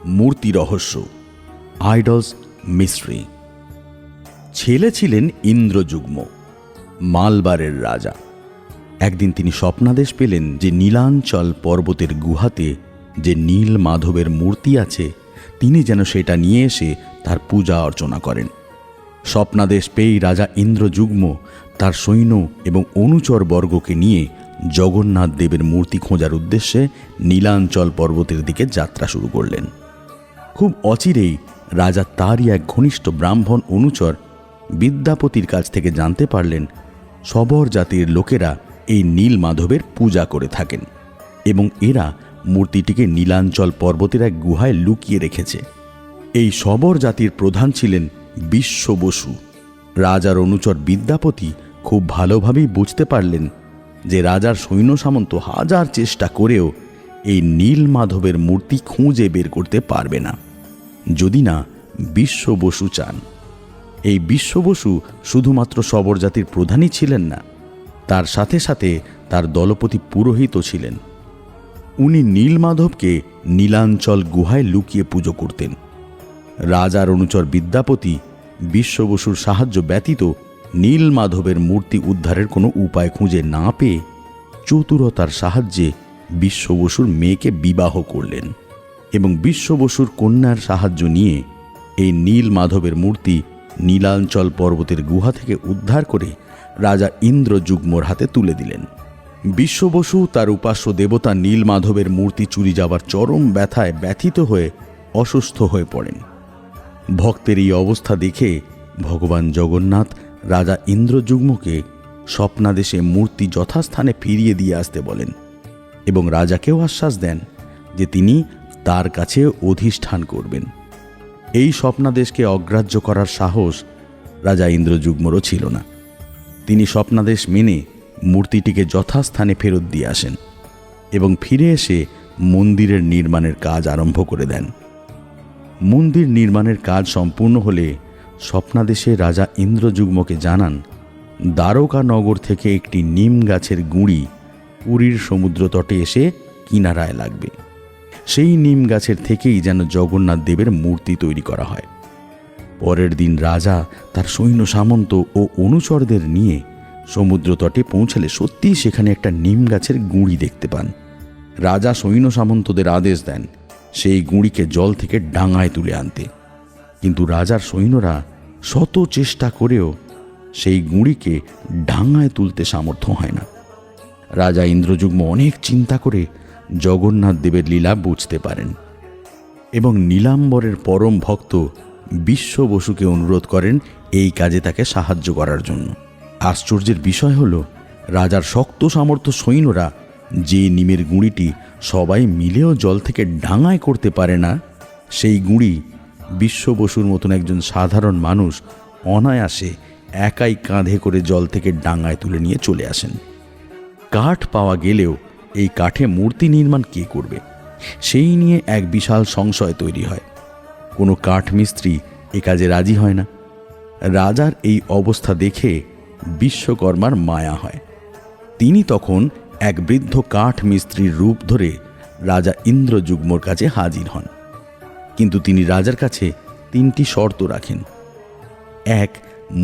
মূর্তি রহস্য, idols mystery. ছেলে ছিলেন ইন্দ্রযুগ্ম, মালবারের রাজা। একদিন তিনি স্বপ্নাদেশ পেলেন যে নীলাঞ্চল পর্বতের গুহাতে যে নীল মাধবের মূর্তি আছে, তিনি যেন সেটা নিয়ে এসে তার পূজা অর্চনা করেন। স্বপ্নাদেশ পেয়েই রাজা ইন্দ্রযুগ্ম তার সৈন্য এবং অনুচর বর্গকে নিয়ে জগন্নাথ দেবের মূর্তি খোঁজার উদ্দেশ্যে নীলাঞ্চল পর্বতের দিকে যাত্রা শুরু করলেন। খুব অচিরেই রাজা তারই এক ঘনিষ্ঠ ব্রাহ্মণ অনুচর বিদ্যাপতির কাছ থেকে জানতে পারলেন শবর জাতির লোকেরা এই নীল মাধবের পূজা করে থাকেন এবং এরা মূর্তিটিকে নীলাঞ্চল পর্বতের এক গুহায় লুকিয়ে রেখেছে। এই শবর জাতির প্রধান ছিলেন বিশ্ব বসু। রাজার অনুচর বিদ্যাপতি খুব ভালোভাবেই বুঝতে পারলেন যে রাজার সৈন্য সামন্ত হাজার চেষ্টা করেও এই নীল মাধবের মূর্তি খুঁজে বের করতে পারবে না, যদি না বিশ্ব বসু চান। এই বিশ্ব বসু শুধুমাত্র শবর জাতির প্রধানই ছিলেন না, তার সাথে সাথে তার দলপতি পুরোহিতও ছিলেন। উনি নীল মাধবকে নীলাঞ্চল গুহায় লুকিয়ে পুজো করতেন। রাজার অনুচর বিদ্যাপতি বিশ্ব বসুর সাহায্য ব্যতীত নীল মাধবের মূর্তি উদ্ধারের কোনো উপায় খুঁজে না পেয়ে চতুরতার সাহায্যে বিশ্ব বসুর মেয়েকে বিবাহ করলেন এবং বিশ্ব বসুর কন্যার সাহায্য নিয়ে এই নীল মাধবের মূর্তি নীলাঞ্চল পর্বতের গুহা থেকে উদ্ধার করে রাজা ইন্দ্রযুগ্মর হাতে তুলে দিলেন। বিশ্ব বসু তার উপাস্য দেবতা নীল মাধবের মূর্তি চুরি যাবার চরম ব্যথায় ব্যথিত হয়ে অসুস্থ হয়ে পড়েন। ভক্তের এই অবস্থা দেখে ভগবান জগন্নাথ রাজা ইন্দ্রযুগ্মকে স্বপ্নাদেশে মূর্তি যথাস্থানে ফিরিয়ে দিয়ে আসতে বলেন এবং রাজাকেও আশ্বাস দেন যে তিনি তার কাছে অধিষ্ঠান করবেন। এই স্বপ্নাদেশকে অগ্রাহ্য করার সাহস রাজা ইন্দ্রযুগ্মরও ছিল না। তিনি স্বপ্নাদেশ মেনে মূর্তিটিকে যথাস্থানে ফেরত দিয়ে আসেন এবং ফিরে এসে মন্দিরের নির্মাণের কাজ আরম্ভ করে দেন। মন্দির নির্মাণের কাজ সম্পূর্ণ হলে স্বপ্নাদেশে রাজা ইন্দ্রযুগ্মকে জানান দ্বারকা নগর থেকে একটি নিম গাছের গুঁড়ি পুরীর সমুদ্র তটে এসে কিনারায় লাগবে। সেই নিম গাছের থেকেই যেন জগন্নাথ দেবের মূর্তি তৈরি করা হয়। পরের দিন রাজা তার সৈন্য সামন্ত ও অনুচরদের নিয়ে সমুদ্র তটে পৌঁছালে সত্যিই সেখানে একটা নিম গাছের গুঁড়ি দেখতে পান। রাজা সৈন্য সামন্তদের আদেশ দেন সেই গুঁড়িকে জল থেকে ডাঙায় তুলে আনতে, কিন্তু রাজার সৈন্যরা শত চেষ্টা করেও সেই গুঁড়িকে ডাঙায় তুলতে সামর্থ্য হয় না। রাজা ইন্দ্রযুগ্ম অনেক চিন্তা করে জগন্নাথ দেবের লীলা বুঝতে পারেন এবং নীলাম্বরের পরম ভক্ত বিশ্ব বসুকে অনুরোধ করেন এই কাজে তাকে সাহায্য করার জন্য। আশ্চর্যের বিষয় হল রাজার শক্ত সামর্থ্য সৈন্যরা যে নিমের গুঁড়িটি সবাই মিলেও জল থেকে ডাঙায় করতে পারে না, সেই গুঁড়ি বিশ্ব বসুর মতন একজন সাধারণ মানুষ অনায়াসে একাই কাঁধে করে জল থেকে ডাঙায় তুলে নিয়ে চলে আসেন। কাঠ পাওয়া গেলেও এই কাঠে মূর্তি নির্মাণ কে করবে, সেই নিয়ে এক বিশাল সংশয় তৈরি হয়। কোনো কাঠ মিস্ত্রি এ কাজে রাজি হয় না। রাজার এই অবস্থা দেখে বিশ্বকর্মার মায়া হয়। তিনি তখন এক বৃদ্ধ কাঠ মিস্ত্রির রূপ ধরে রাজা ইন্দ্রযুগ্মর কাছে হাজির হন, কিন্তু তিনি রাজার কাছে 3টি শর্ত রাখেন। 1,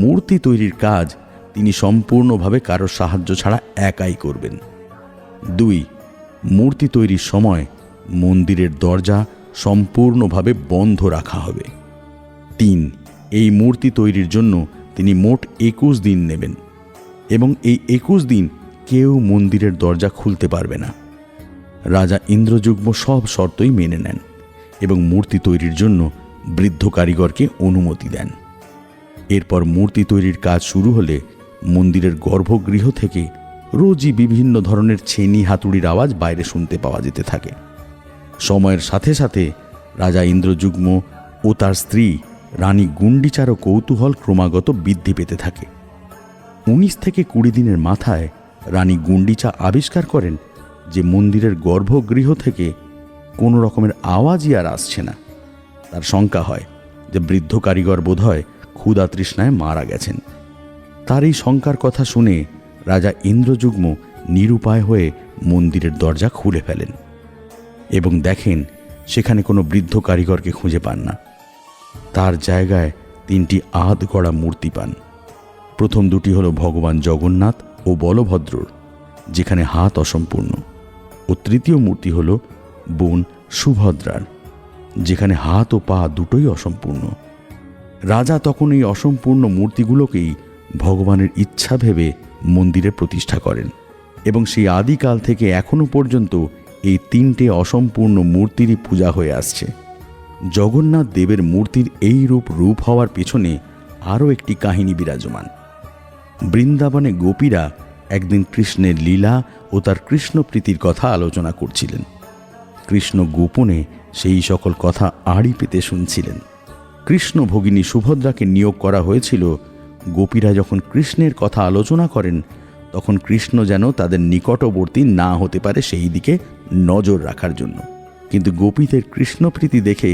মূর্তি তৈরির কাজ তিনি সম্পূর্ণভাবে কারোর সাহায্য ছাড়া একাই করবেন। 2, মূর্তি তৈরির সময় মন্দিরের দরজা সম্পূর্ণভাবে বন্ধ রাখা হবে। 3, এই মূর্তি তৈরির জন্য তিনি মোট 21 দিন নেবেন এবং এই 21 দিন কেউ মন্দিরের দরজা খুলতে পারবে না। রাজা ইন্দ্রযুগ্ম সব শর্তই মেনে নেন এবং মূর্তি তৈরির জন্য বৃদ্ধ কারিগরকে অনুমতি দেন। এরপর মূর্তি তৈরির কাজ শুরু হলে মন্দিরের গর্ভগৃহ থেকে রোজই বিভিন্ন ধরনের ছেনি হাতুড়ির আওয়াজ বাইরে শুনতে পাওয়া যেতে থাকে। সময়ের সাথে সাথে রাজা ইন্দ্রযুগ্ম ও তার স্ত্রী রানী গুন্ডিচারও কৌতূহল ক্রমাগত বৃদ্ধি পেতে থাকে। 19 থেকে 20 দিনের মাথায় রানী গুন্ডিচা আবিষ্কার করেন যে মন্দিরের গর্ভগৃহ থেকে কোনো রকমের আওয়াজই আর আসছে না। তার শঙ্কা হয় যে বৃদ্ধ কারিগর বোধহয় ক্ষুধা তৃষ্ণায় মারা গেছেন। তার এই শঙ্কার কথা শুনে রাজা ইন্দ্রযুগ্ম নিরুপায় হয়ে মন্দিরের দরজা খুলে ফেলেন এবং দেখেন সেখানে কোনো বৃদ্ধ কারিগরকে খুঁজে পান না। তার জায়গায় 3টি আধ গড়া মূর্তি পান। প্রথম দুটি হল ভগবান জগন্নাথ ও বলভদ্রর, যেখানে হাত অসম্পূর্ণ, ও তৃতীয় মূর্তি হল বোন সুভদ্রার, যেখানে হাত ও পা দুটোই অসম্পূর্ণ। রাজা তখন এই অসম্পূর্ণ মূর্তিগুলোকেই ভগবানের ইচ্ছা ভেবে মন্দিরে প্রতিষ্ঠা করেন এবং সেই আদিকাল থেকে এখনো পর্যন্ত এই 3টে অসম্পূর্ণ মূর্তিরই পূজা হয়ে আসছে। জগন্নাথ দেবের মূর্তির এই রূপ হওয়ার পেছনে আরও একটি কাহিনী বিরাজমান। বৃন্দাবনে গোপীরা একদিন কৃষ্ণের লীলা ও তার কৃষ্ণপ্রীতির কথা আলোচনা করছিলেন। কৃষ্ণ গোপনে সেই সকল কথা আড়ি পেতে শুনছিলেন। কৃষ্ণ ভগিনী সুভদ্রাকে নিয়োগ করা হয়েছিল গোপীরা যখন কৃষ্ণের কথা আলোচনা করেন তখন কৃষ্ণ যেন তাদের নিকটবর্তী না হতে পারে সেই দিকে নজর রাখার জন্য। কিন্তু গোপীদের কৃষ্ণপ্রীতি দেখে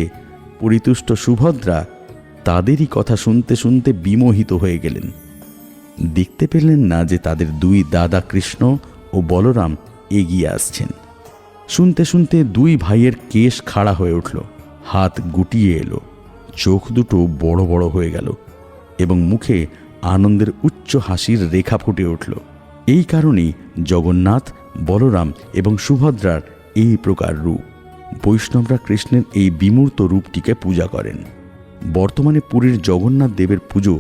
পরিতুষ্ট সুভদ্রা তাদেরই কথা শুনতে শুনতে বিমোহিত হয়ে গেলেন। দেখতে পেলেন না যে তাদের 2 দাদা কৃষ্ণ ও বলরাম এগিয়ে আসছেন। শুনতে শুনতে 2 ভাইয়ের কেশ খাড়া হয়ে উঠল, হাত গুটিয়ে এলো, চোখ দুটো বড় বড় হয়ে গেল এবং মুখে আনন্দের উচ্চ হাসির রেখা ফুটে উঠল। এই কারণেই জগন্নাথ, বলরাম এবং সুভদ্রার এই প্রকার রূপ। বৈষ্ণবরা কৃষ্ণের এই বিমূর্ত রূপটিকে পূজা করেন। বর্তমানে পুরীর জগন্নাথ দেবের পুজো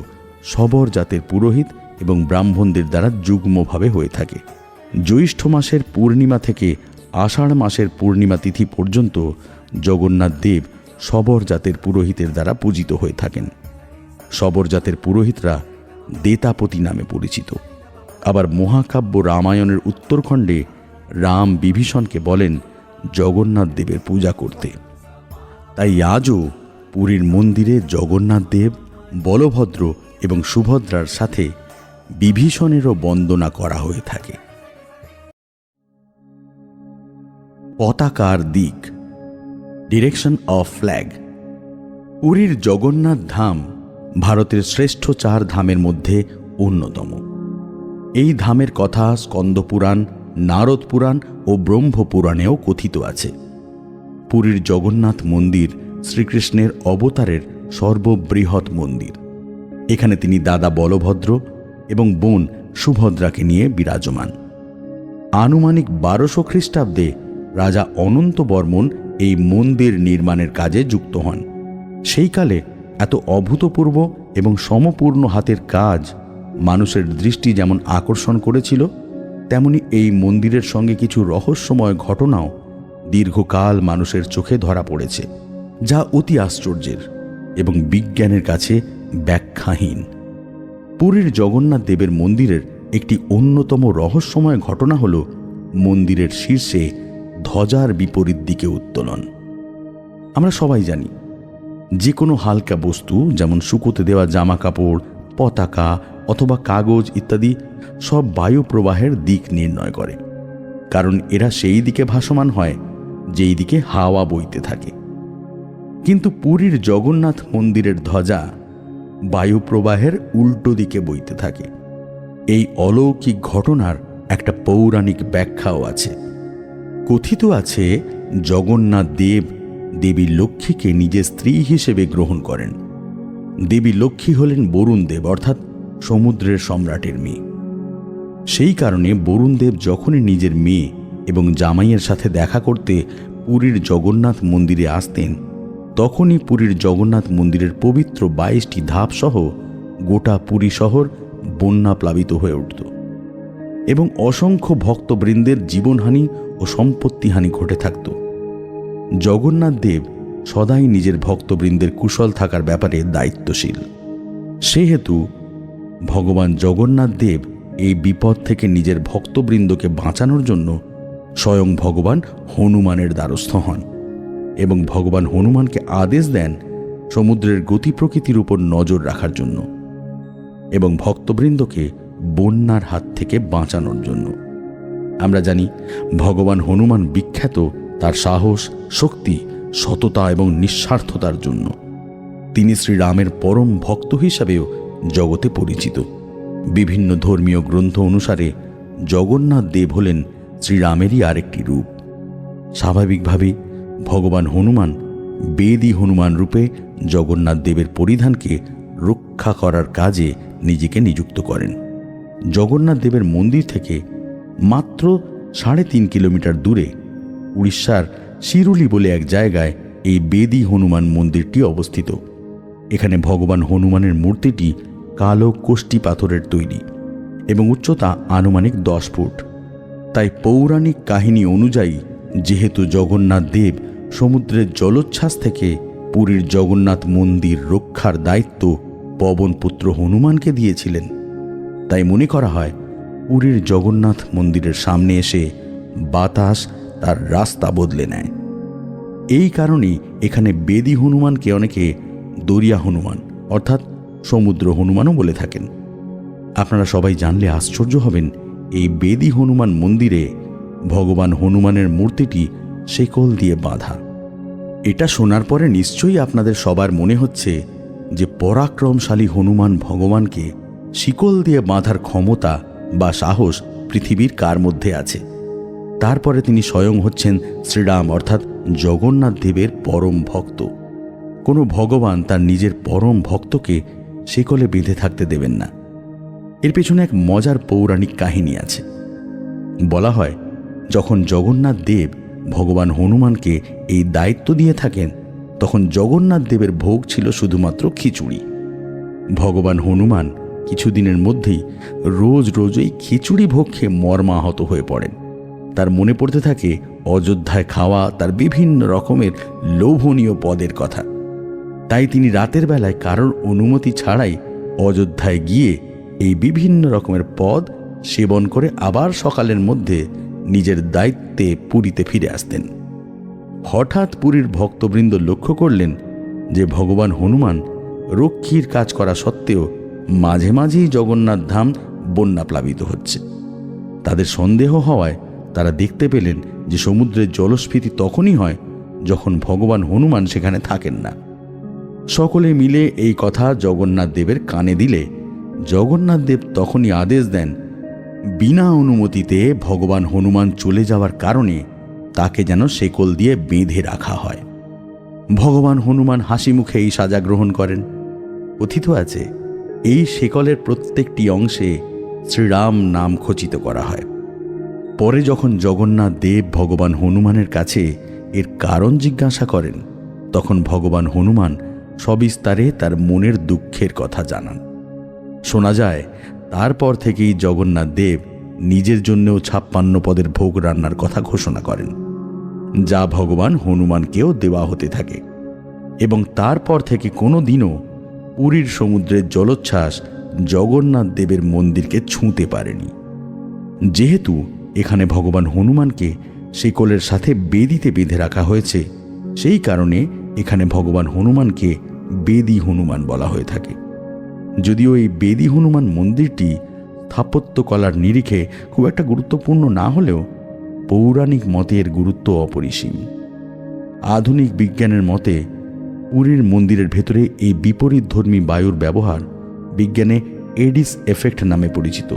শবর জাতের পুরোহিত এবং ব্রাহ্মণদের দ্বারা যুগ্মভাবে হয়ে থাকে। জ্যৈষ্ঠ মাসের পূর্ণিমা থেকে আষাঢ় মাসের পূর্ণিমা তিথি পর্যন্ত জগন্নাথ দেব শবর জাতের পুরোহিতের দ্বারা পূজিত হয়ে থাকেন। শবর জাতের পুরোহিতরা দেতাপতি নামে পরিচিত। আবার মহাকাব্য রামায়ণের উত্তরখণ্ডে রাম বিভীষণকে বলেন জগন্নাথ দেবের পূজা করতে। তাই আজও পুরীর মন্দিরে জগন্নাথ দেব, বলভদ্র এবং সুভদ্রার সাথে বিভীষণেরও বন্দনা করা হয়ে থাকে। পতাকার দিক, ডিরেকশন অফ ফ্ল্যাগ। পুরীর জগন্নাথ ধাম ভারতের শ্রেষ্ঠ 4 ধামের মধ্যে অন্যতম। এই ধামের কথা স্কন্দপুরাণ, নারদ পুরাণ ও ব্রহ্মপুরাণেও কথিত আছে। পুরীর জগন্নাথ মন্দির শ্রীকৃষ্ণের অবতারের সর্ববৃহৎ মন্দির। এখানে তিনি দাদা বলভদ্র এবং বোন সুভদ্রাকে নিয়ে বিরাজমান। আনুমানিক 1200 খ্রিস্টাব্দে রাজা অনন্ত বর্মন এই মন্দির নির্মাণের কাজে যুক্ত হন। সেই কালে এত অভূতপূর্ব এবং সমপূর্ণ হাতের কাজ মানুষের দৃষ্টি যেমন আকর্ষণ করেছিল, তেমনি এই মন্দিরের সঙ্গে কিছু রহস্যময় ঘটনাও দীর্ঘকাল মানুষের চোখে ধরা পড়েছে, যা অতি আশ্চর্যের এবং বিজ্ঞানের কাছে ব্যাখ্যাহীন। পুরীর জগন্নাথ দেবের মন্দিরের একটি অন্যতম রহস্যময় ঘটনা হল মন্দিরের শীর্ষে ধ্বজার বিপরীত দিকে উত্তোলন। আমরা সবাই জানি যে কোনো হালকা বস্তু যেমন শুকোতে দেওয়া জামা কাপড়, পতাকা অথবা কাগজ ইত্যাদি সব বায়ু প্রবাহের দিক নির্ণয় করে, কারণ এরা সেই দিকে ভাসমান হয় যেই দিকে হাওয়া বইতে থাকে। কিন্তু পুরীর জগন্নাথ মন্দিরের ধ্বজা বায়ু প্রবাহের উল্টো দিকে বইতে থাকে। এই অলৌকিক ঘটনার একটা পৌরাণিক ব্যাখ্যাও আছে। কথিত আছে জগন্নাথ দেব দেবী লক্ষ্মীকে নিজের স্ত্রী হিসেবে গ্রহণ করেন। দেবী লক্ষ্মী হলেন বরুণ দেব, অর্থাৎ সমুদ্রের সম্রাটের মেয়ে। সেই কারণে বরুণ দেব যখনই নিজের মেয়ে এবং জামাইয়ের সাথে দেখা করতে পুরীর জগন্নাথ মন্দিরে আসতেন, তখনই পুরীর জগন্নাথ মন্দিরের পবিত্র 22টি ধাপ সহ গোটা পুরী শহর বন্যা প্লাবিত হয়ে উঠত এবং অসংখ্য ভক্তবৃন্দের জীবনহানি ও সম্পত্তিহানি ঘটে থাকত। জগন্নাথ দেব সদাই নিজের ভক্তবৃন্দের কুশল থাকার ব্যাপারে দায়িত্বশীল। সেহেতু ভগবান জগন্নাথ দেব এই বিপদ থেকে নিজের ভক্তবৃন্দকে বাঁচানোর জন্য স্বয়ং ভগবান হনুমানের দ্বারস্থ হন এবং ভগবান হনুমানকে আদেশ দেন সমুদ্রের গতি প্রকৃতির উপর নজর রাখার জন্য এবং ভক্তবৃন্দকে বন্যার হাত থেকে বাঁচানোর জন্য। আমরা জানি ভগবান হনুমান বিখ্যাত তার সাহস, শক্তি, সততা এবং নিঃস্বার্থতার জন্য। তিনি শ্রীরামের পরম ভক্ত হিসাবেও জগতে পরিচিত। বিভিন্ন ধর্মীয় গ্রন্থ অনুসারে জগন্নাথ দেব হলেন শ্রীরামেরই আরেকটি রূপ। স্বাভাবিকভাবেই ভগবান হনুমান বেদী হনুমান রূপে জগন্নাথ দেবের পরিধানকে রক্ষা করার কাজে নিজেকে নিযুক্ত করেন। জগন্নাথ দেবের মন্দির থেকে মাত্র 3.5 কিলোমিটার দূরে উড়িষ্যার শিরুলি বলে এক জায়গায় এই বেদী হনুমান মন্দিরটি অবস্থিত। এখানে ভগবান হনুমানের মূর্তিটি কালো কোষ্টি পাথরের তৈরি এবং উচ্চতা আনুমানিক 10 ফুট। তাই পৌরাণিক কাহিনী অনুযায়ী যেহেতু জগন্নাথ দেব সমুদ্রের জলোচ্ছ্বাস থেকে পুরীর জগন্নাথ মন্দির রক্ষার দায়িত্ব পবনপুত্র হনুমানকে দিয়েছিলেন, তাই মনে করা হয় পুরীর জগন্নাথ মন্দিরের সামনে এসে বাতাস তার রাস্তা বদলে নেয়। এই কারণেই এখানে বেদী হনুমানকে অনেকে দরিয়া হনুমান অর্থাৎ সমুদ্র হনুমানও বলে থাকেন। আপনারা সবাই জানলে আশ্চর্য হবেন, এই বেদী হনুমান মন্দিরে ভগবান হনুমানের মূর্তিটি শেকল দিয়ে বাঁধা। এটা শোনার পরে নিশ্চয়ই আপনাদের সবার মনে হচ্ছে যে পরাক্রমশালী হনুমান ভগবানকে শিকল দিয়ে বাঁধার ক্ষমতা বা সাহস পৃথিবীর কার মধ্যে আছে। তারপরে তিনি স্বয়ং হচ্ছেন শ্রীরাম অর্থাৎ জগন্নাথ দেবের পরম ভক্ত। কোনো ভগবান তার নিজের পরম ভক্তকে শিকলে বেঁধে থাকতে দেবেন না। এর পেছনে এক মজার পৌরাণিক কাহিনী আছে। বলা হয়, যখন জগন্নাথ দেব ভগবান হনুমানকে এই দায়িত্ব দিয়ে থাকেন, তখন জগন্নাথ দেবের ভোগ ছিল শুধুমাত্র খিচুড়ি। ভগবান হনুমান কিছুদিনের মধ্যেই রোজ রোজ এই খিচুড়ি ভোগ খেয়ে মর্মাহত হয়ে পড়েন। তার মনে পড়তে থাকে অযোধ্যায় খাওয়া তার বিভিন্ন রকমের লোভনীয় পদের কথা। তাই তিনি রাতের বেলায় কারোর অনুমতি ছাড়াই অযোধ্যায় গিয়ে এই বিভিন্ন রকমের পদ সেবন করে আবার সকালের মধ্যে নিজের দায়িত্বে পুরীতে ফিরে আসতেন। হঠাৎ পুরীর ভক্তবৃন্দ লক্ষ্য করলেন যে ভগবান হনুমান রক্ষীর কাজ করা সত্ত্বেও মাঝে মাঝেই জগন্নাথ ধাম বন্যাপ্লাবিত হচ্ছে। তাদের সন্দেহ হওয়ায় তারা দেখতে পেলেন যে সমুদ্রের জলস্ফীতি তখনই হয় যখন ভগবান হনুমান সেখানে থাকেন না। সকলে মিলে এই কথা জগন্নাথ দেবের কানে দিলে জগন্নাথ দেব তখনই আদেশ দেন, বিনা অনুমতিতে ভগবান হনুমান চলে যাওয়ার কারণে তাকে যেন শেকল দিয়ে বেঁধে রাখা হয়। ভগবান হনুমান হাসি মুখে এই সাজা গ্রহণ করেন। কথিত আছে, এই শেকলের প্রত্যেকটি অংশে শ্রীরাম নাম খচিত করা হয়। পরে যখন জগন্নাথ দেব ভগবান হনুমানের কাছে এর কারণ জিজ্ঞাসা করেন, তখন ভগবান হনুমান সবিস্তারে তার মনের দুঃখের কথা জানান। শোনা যায়, তারপর থেকেই জগন্নাথ দেব নিজের জন্যও 56 পদের ভোগ রান্নার কথা ঘোষণা করেন, যা ভগবান হনুমানকেও দেওয়া হতে থাকে। এবং তারপর থেকে কোনো দিনও পুরীর সমুদ্রের জলোচ্ছ্বাস জগন্নাথ দেবের মন্দিরকে ছুঁতে পারেনি। যেহেতু এখানে ভগবান হনুমানকে শিকলের সাথে বেদিতে বেঁধে রাখা হয়েছে, সেই কারণে এখানে ভগবান হনুমানকে বেদী হনুমান বলা হয়ে থাকে। যদিও এই বেদী হনুমান মন্দিরটি স্থাপত্যকলার নিরিখে খুব একটা গুরুত্বপূর্ণ না হলেও পৌরাণিক মতের গুরুত্ব অপরিসীম। আধুনিক বিজ্ঞানের মতে পুরীর মন্দিরের ভেতরে এই বিপরীতধর্মী বায়ুর ব্যবহার বিজ্ঞানে এডিস এফেক্ট নামে পরিচিত।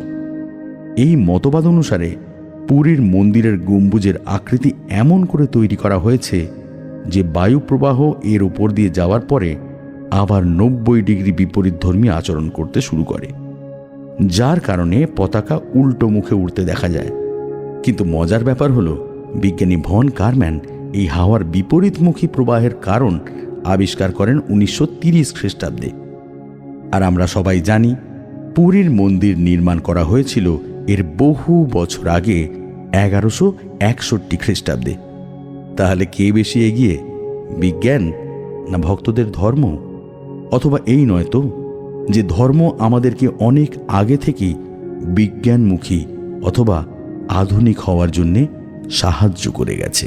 এই মতবাদ অনুসারে পুরীর মন্দিরের গম্বুজের আকৃতি এমন করে তৈরি করা হয়েছে যে বায়ু প্রবাহ এর উপর দিয়ে যাওয়ার পরে আবার 90 ডিগ্রি বিপরীতধর্মী আচরণ করতে শুরু করে, যার কারণে পতাকা উল্টো মুখে উড়তে দেখা যায়। কিন্তু মজার ব্যাপার হলো, বিজ্ঞানী ভন কারম্যান এই হাওয়ার বিপরীতমুখী প্রবাহের কারণ আবিষ্কার করেন 1930 খ্রিস্টাব্দে। আর আমরা সবাই জানি পুরীর মন্দির নির্মাণ করা হয়েছিল এর বহু বছর আগে 1161 খ্রিস্টাব্দে। তাহলে কে বেশি এগিয়ে, বিজ্ঞান না ভক্তদের ধর্ম? অথবা এই নয় তো যে ধর্ম আমাদেরকে অনেক আগে থেকেই বিজ্ঞানমুখী অথবা আধুনিক হওয়ার জন্যে সাহায্য করে গেছে।